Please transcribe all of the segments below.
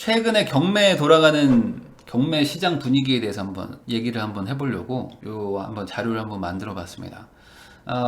최근에 경매에 돌아가는 경매 시장 분위기에 대해서 한번 얘기를 한번 해보려고 한번 자료를 한번 만들어 봤습니다.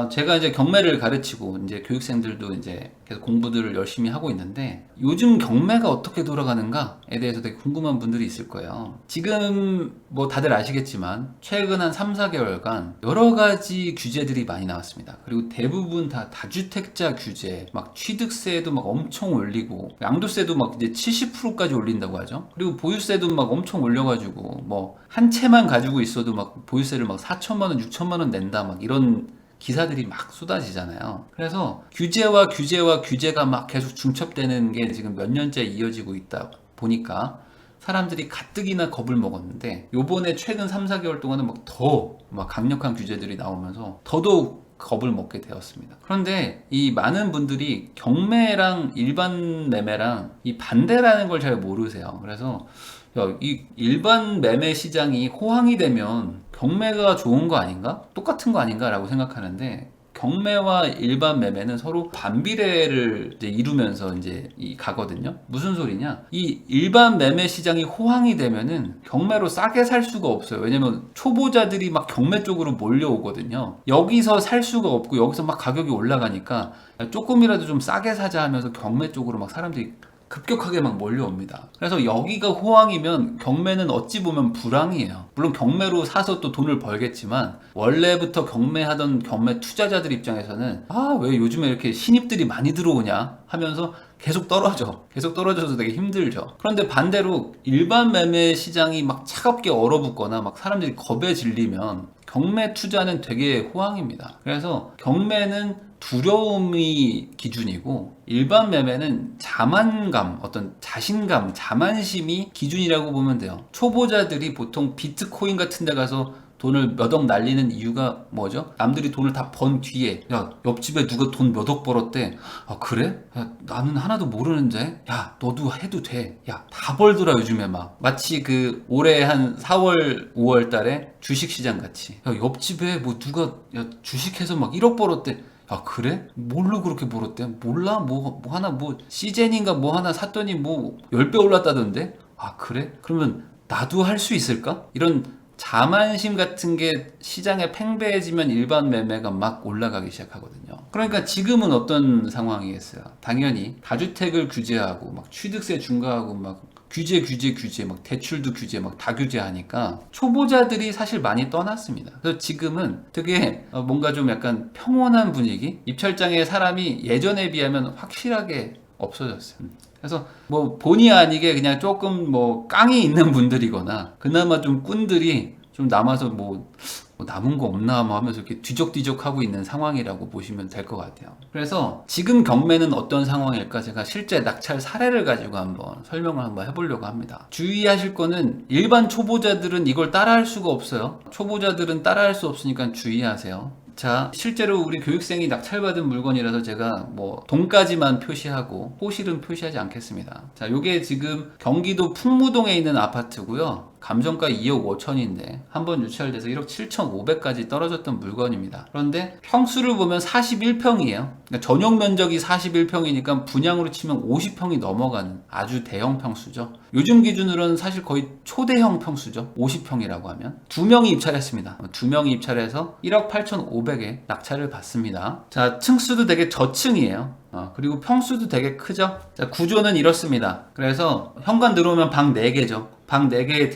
제가 이제 경매를 가르치고 이제 교육생들도 이제 계속 공부들을 열심히 하고 있는데 요즘 경매가 어떻게 돌아가는가에 대해서 되게 궁금한 분들이 있을 거예요. 지금 뭐 다들 아시겠지만 최근 한 3, 4개월간 여러 가지 규제들이 많이 나왔습니다. 그리고 대부분 다 다주택자 규제, 막 취득세도 막 엄청 올리고 양도세도 막 이제 70%까지 올린다고 하죠. 그리고 보유세도 막 엄청 올려가지고 뭐 한 채만 가지고 있어도 막 보유세를 막 4천만 원, 6천만 원 낸다 막 이런 기사들이 막 쏟아지잖아요. 그래서 규제가 막 계속 중첩되는 게 지금 몇 년째 이어지고 있다 보니까 사람들이 가뜩이나 겁을 먹었는데 요번에 최근 3, 4개월 동안은 막 더 막 강력한 규제들이 나오면서 더더욱 겁을 먹게 되었습니다. 그런데 이 많은 분들이 경매랑 일반 매매랑 이 반대라는 걸 잘 모르세요. 그래서 이 일반 매매 시장이 호황이 되면 경매가 좋은 거 아닌가? 똑같은 거 아닌가? 라고 생각하는데 경매와 일반 매매는 서로 반비례를 이제 이루면서 이제 가거든요. 무슨 소리냐? 이 일반 매매 시장이 호황이 되면은 경매로 싸게 살 수가 없어요. 왜냐면 초보자들이 막 경매 쪽으로 몰려오거든요. 여기서 살 수가 없고 여기서 막 가격이 올라가니까 조금이라도 좀 싸게 사자 하면서 경매 쪽으로 막 사람들이 급격하게 막 몰려옵니다. 그래서 여기가 호황이면 경매는 어찌 보면 불황이에요. 물론 경매로 사서 또 돈을 벌겠지만 원래부터 경매하던 경매 투자자들 입장에서는 왜 요즘에 이렇게 신입들이 많이 들어오냐 하면서 계속 떨어져서 되게 힘들죠. 그런데 반대로 일반 매매 시장이 막 차갑게 얼어붙거나 막 사람들이 겁에 질리면 경매 투자는 되게 호황입니다. 그래서 경매는 두려움이 기준이고 일반 매매는 자만감, 어떤 자신감, 자만심이 기준이라고 보면 돼요. 초보자들이 보통 비트코인 같은 데 가서 돈을 몇 억 날리는 이유가 뭐죠? 남들이 돈을 다 번 뒤에 야 옆집에 누가 돈 몇 억 벌었대. 그래? 야, 나는 하나도 모르는데. 야 너도 해도 돼. 야 다 벌더라 요즘에 막. 마치 그 올해 한 4월 5월 달에 주식시장 같이 야 옆집에 뭐 누가 야 주식해서 막 1억 벌었대. 그래? 뭘로 그렇게 벌었대? 몰라? 뭐 하나 뭐 시젠인가 뭐 하나 샀더니 뭐 10배 올랐다던데? 그래? 그러면 나도 할 수 있을까? 이런 자만심 같은 게 시장에 팽배해지면 일반 매매가 막 올라가기 시작하거든요. 그러니까 지금은 어떤 상황이겠어요? 당연히 다주택을 규제하고 막 취득세 중과하고 막 규제 막 대출도 규제 막 다 규제하니까 초보자들이 사실 많이 떠났습니다. 그래서 지금은 되게 뭔가 좀 약간 평온한 분위기, 입찰장에 사람이 예전에 비하면 확실하게 없어졌어요. 그래서 뭐 본의 아니게 그냥 조금 뭐 깡이 있는 분들이거나 그나마 좀 꾼들이 좀 남아서 뭐 남은 거 없나 뭐 하면서 이렇게 뒤적뒤적 하고 있는 상황이라고 보시면 될 것 같아요. 그래서 지금 경매는 어떤 상황일까 제가 실제 낙찰 사례를 가지고 한번 설명을 한번 해보려고 합니다. 주의하실 거는 일반 초보자들은 이걸 따라할 수가 없어요. 초보자들은 따라할 수 없으니까 주의하세요. 자, 실제로 우리 교육생이 낙찰받은 물건이라서 제가 뭐 돈까지만 표시하고 호실은 표시하지 않겠습니다. 자, 요게 지금 경기도 풍무동에 있는 아파트고요. 감정가 2억 5천인데 한번 유찰돼서 1억 7천5백까지 떨어졌던 물건입니다. 그런데 평수를 보면 41평이에요. 그러니까 전용 면적이 41평이니까 분양으로 치면 50평이 넘어가는 아주 대형 평수죠. 요즘 기준으로는 사실 거의 초대형 평수죠. 50평이라고 하면. 2명이 입찰했습니다. 2명이 입찰해서 1억 8천5백에 낙찰을 받습니다. 자, 층수도 되게 저층이에요. 그리고 평수도 되게 크죠. 자, 구조는 이렇습니다. 그래서 현관 들어오면 방 4개죠. 방 4개의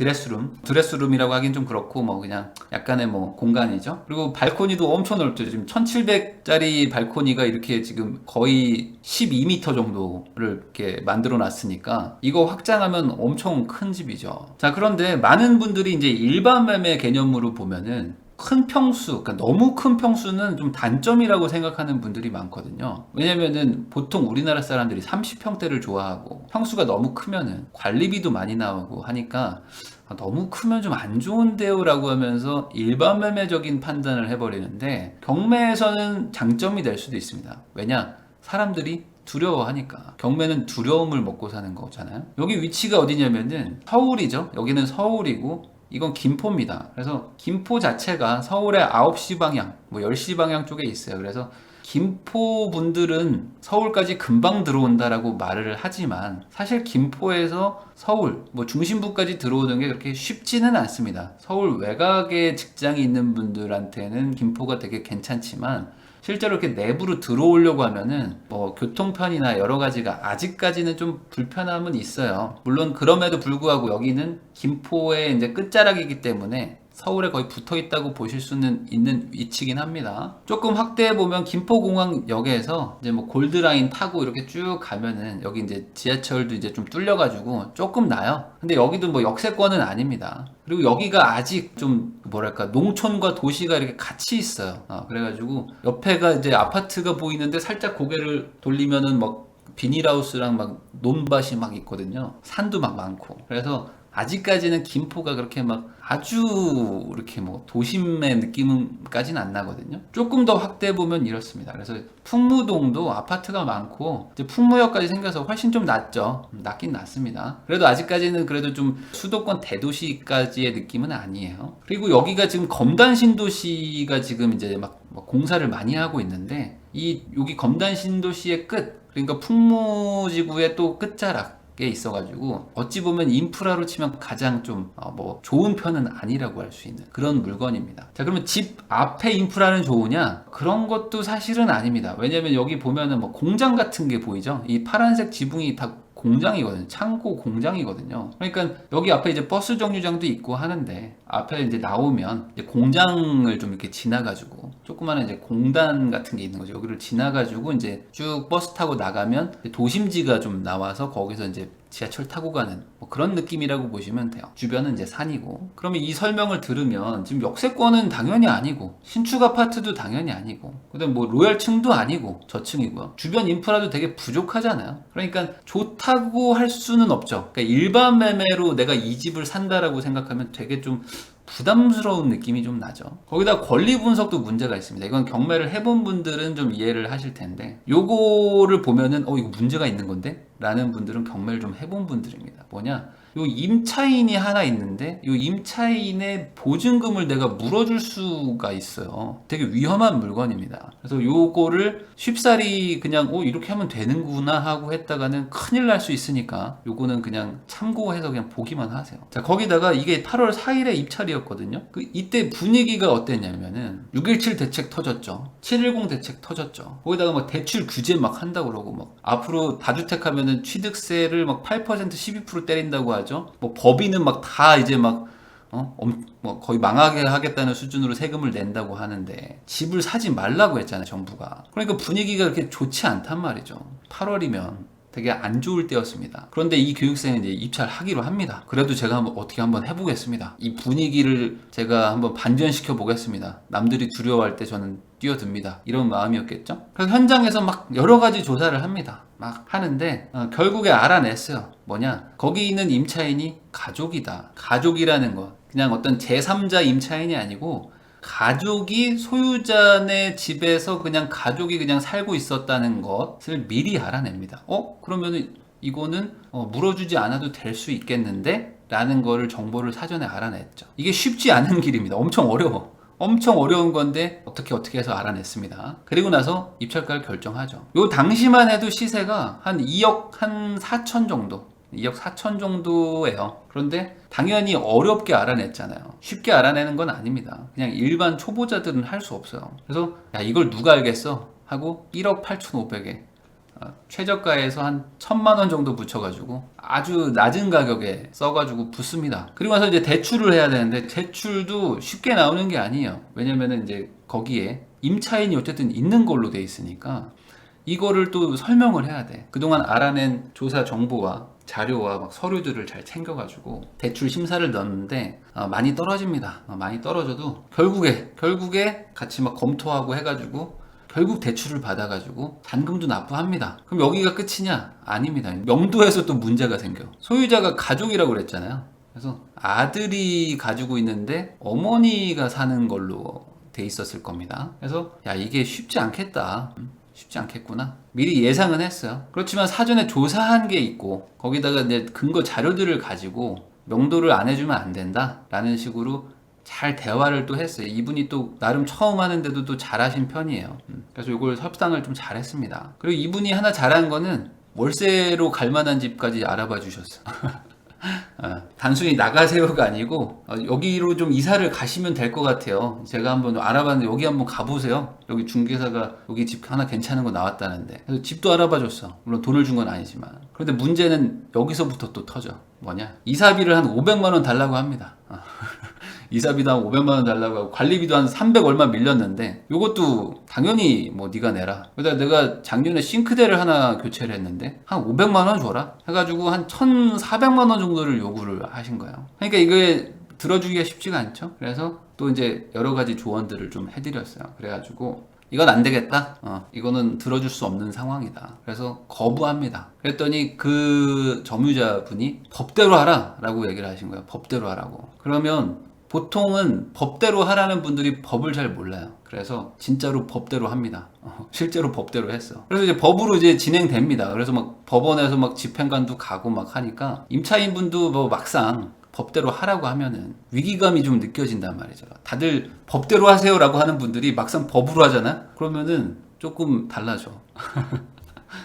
드레스룸이라고 하긴 좀 그렇고 뭐 그냥 약간의 뭐 공간이죠. 그리고 발코니도 엄청 넓죠. 지금 1700짜리 발코니가 이렇게 지금 거의 12m 정도를 이렇게 만들어 놨으니까 이거 확장하면 엄청 큰 집이죠. 자, 그런데 많은 분들이 이제 일반 매매 개념으로 보면은 큰 평수, 그러니까 너무 큰 평수는 좀 단점이라고 생각하는 분들이 많거든요. 왜냐면은 보통 우리나라 사람들이 30평대를 좋아하고 평수가 너무 크면은 관리비도 많이 나오고 하니까 너무 크면 좀 안 좋은데요 라고 하면서 일반 매매적인 판단을 해버리는데 경매에서는 장점이 될 수도 있습니다. 왜냐? 사람들이 두려워하니까. 경매는 두려움을 먹고 사는 거잖아요. 여기 위치가 어디냐면은 서울이죠. 여기는 서울이고 이건 김포입니다. 그래서 김포 자체가 서울의 9시 방향, 뭐 10시 방향 쪽에 있어요. 그래서 김포 분들은 서울까지 금방 들어온다라고 말을 하지만 사실 김포에서 서울 뭐 중심부까지 들어오는 게 그렇게 쉽지는 않습니다. 서울 외곽에 직장이 있는 분들한테는 김포가 되게 괜찮지만 실제로 이렇게 내부로 들어오려고 하면은 뭐 교통편이나 여러 가지가 아직까지는 좀 불편함은 있어요. 물론 그럼에도 불구하고 여기는 김포의 이제 끝자락이기 때문에 서울에 거의 붙어 있다고 보실 수는 있는 위치긴 합니다. 조금 확대해 보면 김포공항역에서 이제 뭐 골드라인 타고 이렇게 쭉 가면은 여기 이제 지하철도 이제 좀 뚫려가지고 조금 나요. 근데 여기도 뭐 역세권은 아닙니다. 그리고 여기가 아직 좀 뭐랄까 농촌과 도시가 이렇게 같이 있어요. 그래가지고 옆에가 이제 아파트가 보이는데 살짝 고개를 돌리면은 막 비닐하우스랑 막 논밭이 막 있거든요. 산도 막 많고. 그래서 아직까지는 김포가 그렇게 막 아주 이렇게 뭐 도심의 느낌까지는 안 나거든요. 조금 더 확대해 보면 이렇습니다. 그래서 풍무동도 아파트가 많고 이제 풍무역까지 생겨서 훨씬 좀 낫죠. 낫긴 낫습니다. 그래도 아직까지는 그래도 좀 수도권 대도시까지의 느낌은 아니에요. 그리고 여기가 지금 검단 신도시가 지금 이제 막 공사를 많이 하고 있는데 여기 검단 신도시의 끝, 그러니까 풍무지구의 또 끝자락 게 있어가지고 어찌 보면 인프라로 치면 가장 좀 뭐 좋은 편은 아니라고 할 수 있는 그런 물건입니다. 자, 그러면 집 앞에 인프라는 좋으냐? 그런 것도 사실은 아닙니다. 왜냐면 여기 보면은 뭐 공장 같은 게 보이죠? 이 파란색 지붕이 다 공장이거든요. 창고 공장이거든요. 그러니까 여기 앞에 이제 버스 정류장도 있고 하는데 앞에 이제 나오면 이제 공장을 좀 이렇게 지나가지고 조그마한 이제 공단 같은 게 있는 거죠. 여기를 지나가지고 이제 쭉 버스 타고 나가면 도심지가 좀 나와서 거기서 이제 지하철 타고 가는 뭐 그런 느낌이라고 보시면 돼요. 주변은 이제 산이고. 그러면 이 설명을 들으면 지금 역세권은 당연히 아니고 신축 아파트도 당연히 아니고 그다음 뭐 로얄층도 아니고 저층이고요. 주변 인프라도 되게 부족하잖아요. 그러니까 좋다고 할 수는 없죠. 그러니까 일반 매매로 내가 이 집을 산다라고 생각하면 되게 좀 부담스러운 느낌이 좀 나죠. 거기다 권리 분석도 문제가 있습니다. 이건 경매를 해본 분들은 좀 이해를 하실 텐데 요거를 보면은 이거 문제가 있는 건데? 라는 분들은 경매를 좀 해본 분들입니다. 뭐냐? 요 임차인이 하나 있는데 요 임차인의 보증금을 내가 물어줄 수가 있어요. 되게 위험한 물건입니다. 그래서 요거를 쉽사리 그냥 이렇게 하면 되는구나 하고 했다가는 큰일 날 수 있으니까 요거는 그냥 참고해서 그냥 보기만 하세요. 자, 거기다가 이게 8월 4일에 입찰이었거든요. 이때 분위기가 어땠냐면은 6.17 대책 터졌죠. 7.10 대책 터졌죠. 거기다가 막 대출 규제 막 한다고 그러고 막 앞으로 다주택 하면은 취득세를 막 8% 12% 때린다고 하죠. 뭐 법인은 막 다 이제 막 뭐 거의 망하게 하겠다는 수준으로 세금을 낸다고 하는데 집을 사지 말라고 했잖아요, 정부가. 그러니까 분위기가 그렇게 좋지 않단 말이죠. 8월이면 되게 안 좋을 때였습니다. 그런데 이 교육생은 이제 입찰하기로 합니다. 그래도 제가 어떻게 한번 해보겠습니다. 이 분위기를 제가 한번 반전시켜 보겠습니다. 남들이 두려워할 때 저는 뛰어듭니다. 이런 마음이었겠죠? 그래서 현장에서 막 여러 가지 조사를 합니다. 막 하는데 결국에 알아냈어요. 뭐냐? 거기 있는 임차인이 가족이다. 가족이라는 거. 그냥 어떤 제3자 임차인이 아니고 가족이 소유자네 집에서 그냥 가족이 그냥 살고 있었다는 것을 미리 알아냅니다. 그러면은 이거는 물어주지 않아도 될 수 있겠는데? 라는 거를 정보를 사전에 알아냈죠. 이게 쉽지 않은 길입니다. 엄청 어려워. 엄청 어려운 건데 어떻게 해서 알아냈습니다. 그리고 나서 입찰가를 결정하죠. 요 당시만 해도 시세가 한 2억 한 4천 정도 2억 4천 정도예요. 그런데 당연히 어렵게 알아냈잖아요. 쉽게 알아내는 건 아닙니다. 그냥 일반 초보자들은 할 수 없어요. 그래서 야, 이걸 누가 알겠어? 하고 1억 8,500에 최저가에서 한 1,000만 원 정도 붙여가지고 아주 낮은 가격에 써가지고 붙습니다. 그리고 나서 이제 대출을 해야 되는데 대출도 쉽게 나오는 게 아니에요. 왜냐면은 이제 거기에 임차인이 어쨌든 있는 걸로 돼 있으니까 이거를 또 설명을 해야 돼. 그동안 알아낸 조사 정보와 자료와 막 서류들을 잘 챙겨가지고 대출 심사를 넣었는데 많이 떨어집니다. 많이 떨어져도 결국에 같이 막 검토하고 해가지고 결국 대출을 받아가지고 잔금도 납부합니다. 그럼 여기가 끝이냐? 아닙니다. 명도에서 또 문제가 생겨. 소유자가 가족이라고 그랬잖아요. 그래서 아들이 가지고 있는데 어머니가 사는 걸로 돼 있었을 겁니다. 그래서 야, 이게 쉽지 않겠다. 쉽지 않겠구나. 미리 예상은 했어요. 그렇지만 사전에 조사한 게 있고 거기다가 이제 근거 자료들을 가지고 명도를 안 해주면 안 된다 라는 식으로 잘 대화를 또 했어요. 이분이 또 나름 처음 하는데도 또 잘하신 편이에요. 그래서 이걸 협상을 좀 잘했습니다. 그리고 이분이 하나 잘한 거는 월세로 갈 만한 집까지 알아봐 주셨어. 단순히 나가세요가 아니고 여기로 좀 이사를 가시면 될 것 같아요. 제가 한번 알아봤는데 여기 한번 가보세요. 여기 중개사가 여기 집 하나 괜찮은 거 나왔다는데. 그래서 집도 알아봐 줬어. 물론 돈을 준 건 아니지만. 그런데 문제는 여기서부터 또 터져. 뭐냐? 이사비를 한 500만 원 달라고 합니다. 이사비도 한 500만 원 달라고 하고 관리비도 한 300 얼마 밀렸는데 요것도 당연히 뭐 네가 내라. 그러다 내가 작년에 싱크대를 하나 교체를 했는데 한 500만 원 줘라 해가지고 한 1,400만 원 정도를 요구를 하신 거예요. 그러니까 이게 들어주기가 쉽지가 않죠. 그래서 또 이제 여러 가지 조언들을 좀 해드렸어요. 그래가지고 이건 안 되겠다. 이거는 들어줄 수 없는 상황이다. 그래서 거부합니다. 그랬더니 그 점유자분이 법대로 하라 라고 얘기를 하신 거예요. 법대로 하라고. 그러면 보통은 법대로 하라는 분들이 법을 잘 몰라요. 그래서 진짜로 법대로 합니다. 실제로 법대로 했어. 그래서 이제 법으로 이제 진행됩니다. 그래서 막 법원에서 막 집행관도 가고 막 하니까 임차인분도 뭐 막상 법대로 하라고 하면은 위기감이 좀 느껴진단 말이죠. 다들 법대로 하세요라고 하는 분들이 막상 법으로 하잖아? 그러면은 조금 달라져.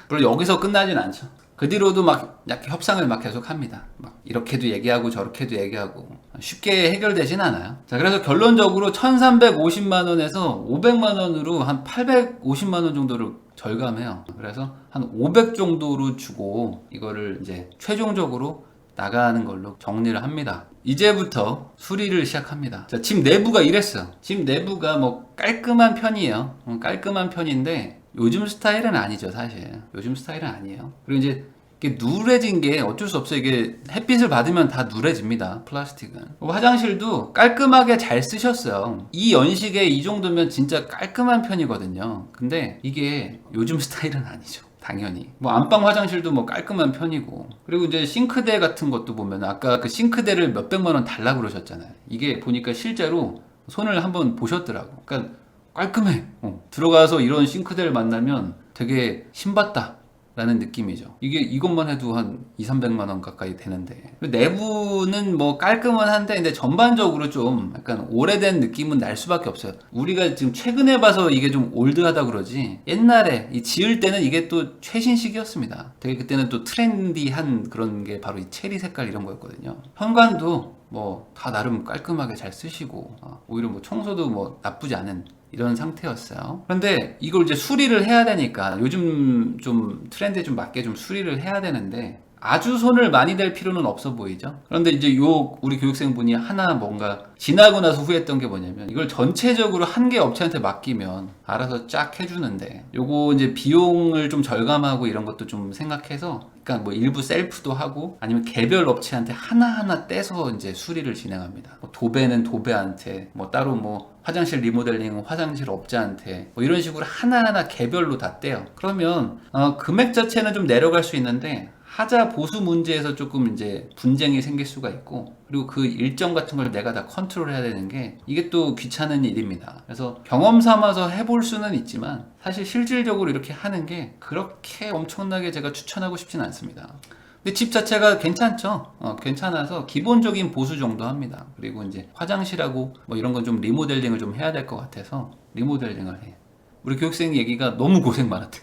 그리고 여기서 끝나진 않죠. 그 뒤로도 막 약간 협상을 막 계속 합니다. 막 이렇게도 얘기하고 저렇게도 얘기하고 쉽게 해결되진 않아요. 자, 그래서 결론적으로 1,350만 원에서 500만 원으로 한 850만 원 정도를 절감해요. 그래서 한 500 정도로 주고 이거를 이제 최종적으로 나가는 걸로 정리를 합니다. 이제부터 수리를 시작합니다. 자, 집 내부가 이랬어요. 집 내부가 뭐 깔끔한 편이에요. 깔끔한 편인데 요즘 스타일은 아니죠, 사실. 요즘 스타일은 아니에요. 그리고 이제 이게 누래진 게 어쩔 수 없어요. 이게 햇빛을 받으면 다 누래집니다, 플라스틱은. 화장실도 깔끔하게 잘 쓰셨어요. 이 연식에 이 정도면 진짜 깔끔한 편이거든요. 근데 이게 요즘 스타일은 아니죠. 당연히 뭐 안방 화장실도 뭐 깔끔한 편이고, 그리고 이제 싱크대 같은 것도 보면 아까 그 싱크대를 몇백만 원 달라고 그러셨잖아요. 이게 보니까 실제로 손을 한번 보셨더라고. 그러니까 깔끔해. 들어가서 이런 싱크대를 만나면 되게 신받다 라는 느낌이죠. 이게 이것만 해도 한 200~300만 원 가까이 되는데, 내부는 뭐 깔끔은 한데 근데 전반적으로 좀 약간 오래된 느낌은 날 수밖에 없어요. 우리가 지금 최근에 봐서 이게 좀 올드하다 그러지, 옛날에 이 지을 때는 이게 또 최신식이었습니다. 되게 그때는 또 트렌디한 그런 게 바로 이 체리 색깔 이런 거였거든요. 현관도 뭐 다 나름 깔끔하게 잘 쓰시고 오히려 뭐 청소도 뭐 나쁘지 않은 이런 상태였어요. 그런데 이걸 이제 수리를 해야 되니까 요즘 좀 트렌드에 좀 맞게 좀 수리를 해야 되는데 아주 손을 많이 댈 필요는 없어 보이죠. 그런데 이제 요 우리 교육생분이 하나 뭔가 지나고 나서 후회했던 게 뭐냐면, 이걸 전체적으로 한 개 업체한테 맡기면 알아서 쫙 해주는데 요거 이제 비용을 좀 절감하고 이런 것도 좀 생각해서, 그러니까 뭐 일부 셀프도 하고 아니면 개별 업체한테 하나하나 떼서 이제 수리를 진행합니다. 뭐 도배는 도배한테, 뭐 따로 뭐 화장실 리모델링은 화장실 업자한테, 뭐 이런 식으로 하나하나 개별로 다 떼요. 그러면 금액 자체는 좀 내려갈 수 있는데 하자 보수 문제에서 조금 이제 분쟁이 생길 수가 있고, 그리고 그 일정 같은 걸 내가 다 컨트롤 해야 되는 게 이게 또 귀찮은 일입니다. 그래서 경험 삼아서 해볼 수는 있지만 사실 실질적으로 이렇게 하는 게 그렇게 엄청나게 제가 추천하고 싶진 않습니다. 근데 집 자체가 괜찮죠. 괜찮아서 기본적인 보수 정도 합니다. 그리고 이제 화장실하고 뭐 이런 건 좀 리모델링을 좀 해야 될 것 같아서 리모델링을 해. 우리 교육생 얘기가 너무 고생 많았대.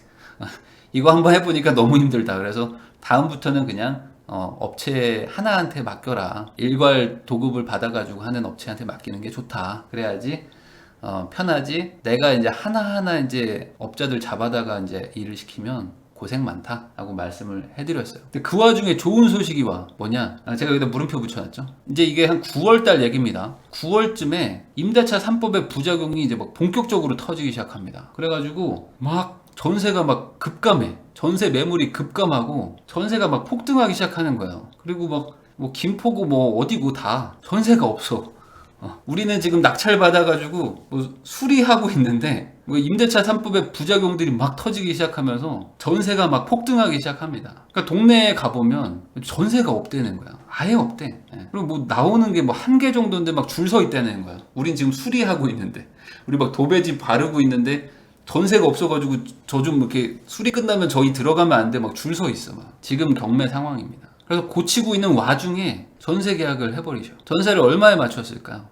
이거 한번 해보니까 너무 힘들다. 그래서 다음부터는 그냥 업체 하나한테 맡겨라. 일괄 도급을 받아가지고 하는 업체한테 맡기는 게 좋다. 그래야지 편하지. 내가 이제 하나하나 이제 업자들 잡아다가 이제 일을 시키면 고생 많다라고 말씀을 해드렸어요. 근데 그 와중에 좋은 소식이 와. 뭐냐? 제가 여기다 물음표 붙여놨죠. 이제 이게 한 9월달 얘기입니다. 9월쯤에 임대차 3법의 부작용이 이제 막 본격적으로 터지기 시작합니다. 그래가지고 막 전세가 막 급감해. 전세 매물이 급감하고 전세가 막 폭등하기 시작하는 거예요. 그리고 막 뭐 김포고 뭐 어디고 다 전세가 없어. 우리는 지금 낙찰 받아가지고 뭐 수리하고 있는데 뭐 임대차 3법의 부작용들이 막 터지기 시작하면서 전세가 막 폭등하기 시작합니다. 그러니까 동네에 가보면 전세가 없대는 거야. 아예 없대. 그리고 뭐 나오는 게 뭐 한 개 정도인데 막 줄 서 있다는 거야. 우린 지금 수리하고 있는데, 우리 막 도배지 바르고 있는데 전세가 없어가지고 저 좀 이렇게 수리 끝나면 저희 들어가면 안 돼 막 줄 서 있어. 막 지금 경매 상황입니다. 그래서 고치고 있는 와중에 전세 계약을 해버리죠. 전세를 얼마에 맞췄을까요?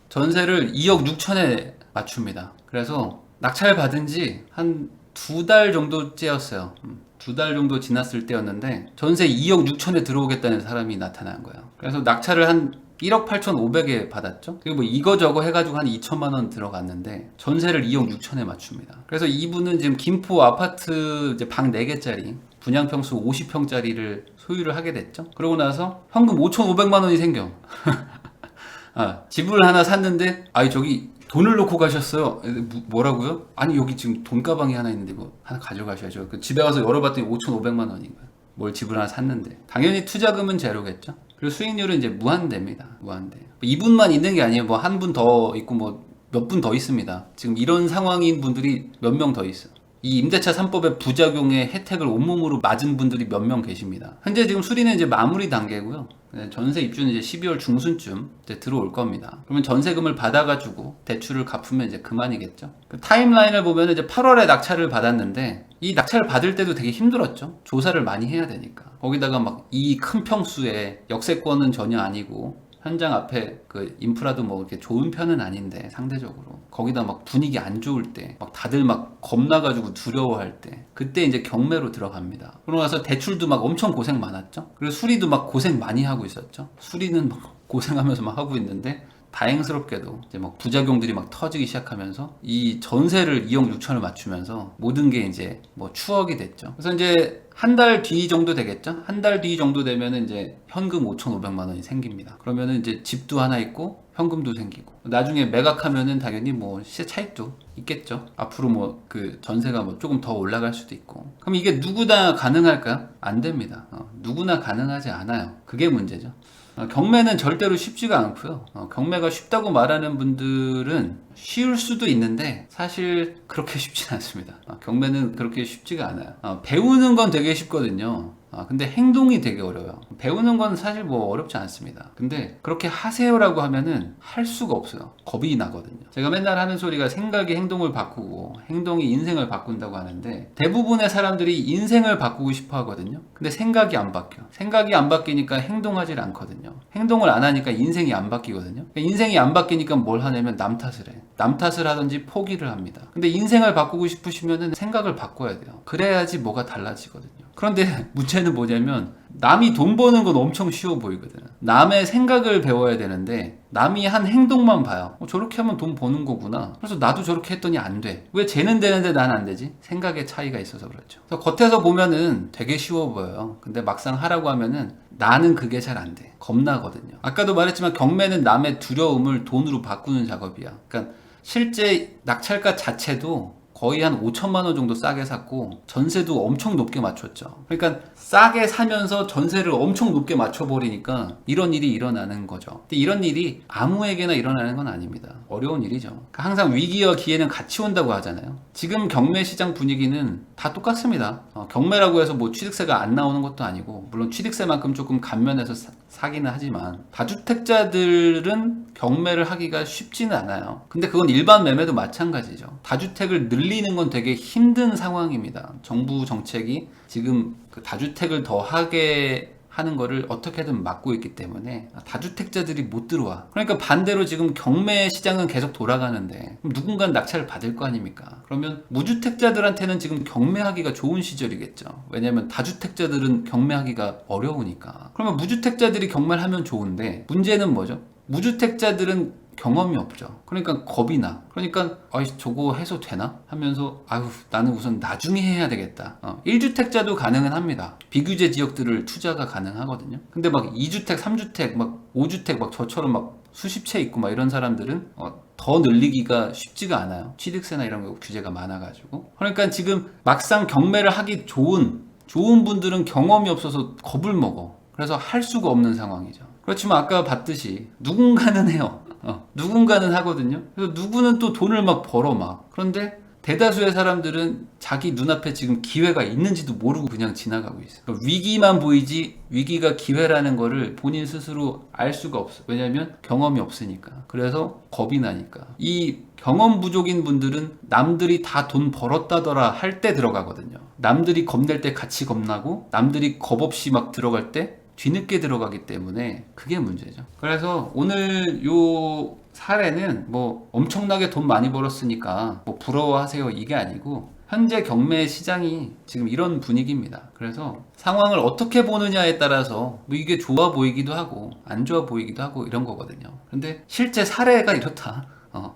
전세를 2억 6천에 맞춥니다. 그래서 낙찰 받은 지 한 2달 정도째였어요. 2달 정도 지났을 때였는데 전세 2억 6천에 들어오겠다는 사람이 나타난 거예요. 그래서 낙찰을 한 1억 8,500에 받았죠. 그리고 뭐 이거저거 해가지고 한 2천만 원 들어갔는데 전세를 2억 6천에 맞춥니다. 그래서 이분은 지금 김포 아파트 이제 방 4개짜리 분양평수 50평짜리를 소유를 하게 됐죠. 그러고 나서 현금 5,500만 원이 생겨. 집을 하나 샀는데 저기 돈을 놓고 가셨어요. 뭐라고요? 아니 여기 지금 돈가방이 하나 있는데 뭐 하나 가져가셔야죠. 집에 와서 열어봤더니 5,500만 원인 거예요. 뭘 집을 하나 샀는데 당연히 투자금은 제로겠죠. 그리고 수익률은 이제 무한대입니다. 무한대. 이분만 있는 게 아니에요. 뭐 한 분 더 있고 뭐 몇 분 더 있습니다. 지금 이런 상황인 분들이 몇 명 더 있어요. 이 임대차 3법의 부작용의 혜택을 온몸으로 맞은 분들이 몇 명 계십니다. 현재 지금 수리는 이제 마무리 단계고요. 전세 입주는 이제 12월 중순쯤 이제 들어올 겁니다. 그러면 전세금을 받아가지고 대출을 갚으면 이제 그만이겠죠. 그 타임라인을 보면 이제 8월에 낙찰을 받았는데 이 낙찰을 받을 때도 되게 힘들었죠. 조사를 많이 해야 되니까. 거기다가 막 이 큰 평수에 역세권은 전혀 아니고 현장 앞에 그 인프라도 뭐 이렇게 좋은 편은 아닌데 상대적으로 거기다 막 분위기 안 좋을 때 막 다들 막 겁나가지고 두려워할 때 그때 이제 경매로 들어갑니다. 그러고 나서 대출도 막 엄청 고생 많았죠. 그리고 수리도 막 고생 많이 하고 있었죠. 수리는 막 고생하면서 막 하고 있는데 다행스럽게도 이제 막 부작용들이 막 터지기 시작하면서 이 전세를 2억 6천을 맞추면서 모든 게 이제 뭐 추억이 됐죠. 그래서 이제 한 달 뒤 정도 되겠죠? 한 달 뒤 정도 되면은 이제 현금 5,500만 원이 생깁니다. 그러면은 이제 집도 하나 있고 현금도 생기고 나중에 매각하면은 당연히 뭐 시세 차익도 있겠죠. 앞으로 뭐 그 전세가 뭐 조금 더 올라갈 수도 있고. 그럼 이게 누구나 가능할까요? 안 됩니다. 누구나 가능하지 않아요. 그게 문제죠. 경매는 절대로 쉽지가 않고요. 경매가 쉽다고 말하는 분들은 쉬울 수도 있는데 사실 그렇게 쉽진 않습니다. 경매는 그렇게 쉽지가 않아요. 배우는 건 되게 쉽거든요. 근데 행동이 되게 어려워요. 배우는 건 사실 뭐 어렵지 않습니다. 근데 그렇게 하세요라고 하면은 할 수가 없어요. 겁이 나거든요. 제가 맨날 하는 소리가 생각이 행동을 바꾸고 행동이 인생을 바꾼다고 하는데 대부분의 사람들이 인생을 바꾸고 싶어 하거든요. 근데 생각이 안 바뀌어. 생각이 안 바뀌니까 행동하지 않거든요. 행동을 안 하니까 인생이 안 바뀌거든요. 인생이 안 바뀌니까 뭘 하냐면 남 탓을 해. 남 탓을 하든지 포기를 합니다. 근데 인생을 바꾸고 싶으시면은 생각을 바꿔야 돼요. 그래야지 뭐가 달라지거든요. 그런데 문제는 뭐냐면 남이 돈 버는 건 엄청 쉬워 보이거든. 남의 생각을 배워야 되는데 남이 한 행동만 봐요. 저렇게 하면 돈 버는 거구나. 그래서 나도 저렇게 했더니 안 돼. 왜 쟤는 되는데 난 안 되지? 생각의 차이가 있어서 그렇죠. 그래서 겉에서 보면은 되게 쉬워 보여요. 근데 막상 하라고 하면은 나는 그게 잘 안 돼. 겁나거든요. 아까도 말했지만 경매는 남의 두려움을 돈으로 바꾸는 작업이야. 그러니까 실제 낙찰가 자체도 거의 한 5천만 원 정도 싸게 샀고 전세도 엄청 높게 맞췄죠. 그러니까 싸게 사면서 전세를 엄청 높게 맞춰버리니까 이런 일이 일어나는 거죠. 근데 이런 일이 아무에게나 일어나는 건 아닙니다. 어려운 일이죠. 그러니까 항상 위기와 기회는 같이 온다고 하잖아요. 지금 경매 시장 분위기는 다 똑같습니다. 경매라고 해서 뭐 취득세가 안 나오는 것도 아니고 물론 취득세만큼 조금 감면해서 사기는 하지만 다주택자들은 경매를 하기가 쉽지는 않아요. 근데 그건 일반 매매도 마찬가지죠. 다주택을 늘리는 건 되게 힘든 상황입니다. 정부 정책이 지금 그 다주택을 더 하게 하는 거를 어떻게든 막고 있기 때문에 다주택자들이 못 들어와. 그러니까 반대로 지금 경매 시장은 계속 돌아가는데 그럼 누군가는 낙찰을 받을 거 아닙니까? 그러면 무주택자들한테는 지금 경매하기가 좋은 시절이겠죠. 왜냐하면 다주택자들은 경매하기가 어려우니까. 그러면 무주택자들이 경매를 하면 좋은데 문제는 뭐죠? 무주택자들은 경험이 없죠. 그러니까 겁이 나. 그러니까 저거 해서 되나? 하면서 나는 우선 나중에 해야 되겠다. 1주택자도 가능은 합니다. 비규제 지역들을 투자가 가능하거든요. 근데 막 2주택, 3주택, 막 5주택 막 저처럼 막 수십 채 있고 막 이런 사람들은 더 늘리기가 쉽지가 않아요. 취득세나 이런 거 규제가 많아가지고. 그러니까 지금 막상 경매를 하기 좋은 분들은 경험이 없어서 겁을 먹어. 그래서 할 수가 없는 상황이죠. 그렇지만 아까 봤듯이 누군가는 해요. 누군가는 하거든요. 그래서 누구는 또 돈을 막 벌어 막. 그런데 대다수의 사람들은 자기 눈앞에 지금 기회가 있는지도 모르고 그냥 지나가고 있어요. 그러니까 위기만 보이지 위기가 기회라는 거를 본인 스스로 알 수가 없어. 왜냐하면 경험이 없으니까. 그래서 겁이 나니까. 이 경험 부족인 분들은 남들이 다 돈 벌었다더라 할 때 들어가거든요. 남들이 겁낼 때 같이 겁나고 남들이 겁 없이 막 들어갈 때 뒤늦게 들어가기 때문에 그게 문제죠. 그래서 오늘 요 사례는 뭐 엄청나게 돈 많이 벌었으니까 뭐 부러워하세요 이게 아니고 현재 경매 시장이 지금 이런 분위기입니다. 그래서 상황을 어떻게 보느냐에 따라서 뭐 이게 좋아 보이기도 하고 안 좋아 보이기도 하고 이런 거거든요. 근데 실제 사례가 이렇다.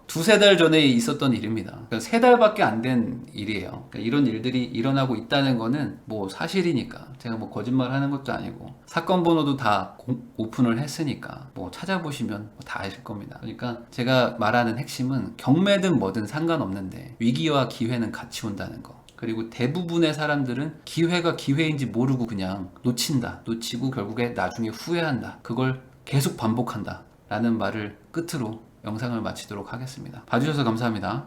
두세 달 전에 있었던 일입니다. 그러니까 세 달밖에 안 된 일이에요. 그러니까 이런 일들이 일어나고 있다는 거는 뭐 사실이니까 제가 뭐 거짓말 하는 것도 아니고 사건 번호도 다 오픈을 했으니까 뭐 찾아보시면 다 아실 겁니다. 그러니까 제가 말하는 핵심은 경매든 뭐든 상관없는데 위기와 기회는 같이 온다는 거. 그리고 대부분의 사람들은 기회가 기회인지 모르고 그냥 놓치고 결국에 나중에 후회한다. 그걸 계속 반복한다. 라는 말을 끝으로 영상을 마치도록 하겠습니다. 봐주셔서 감사합니다.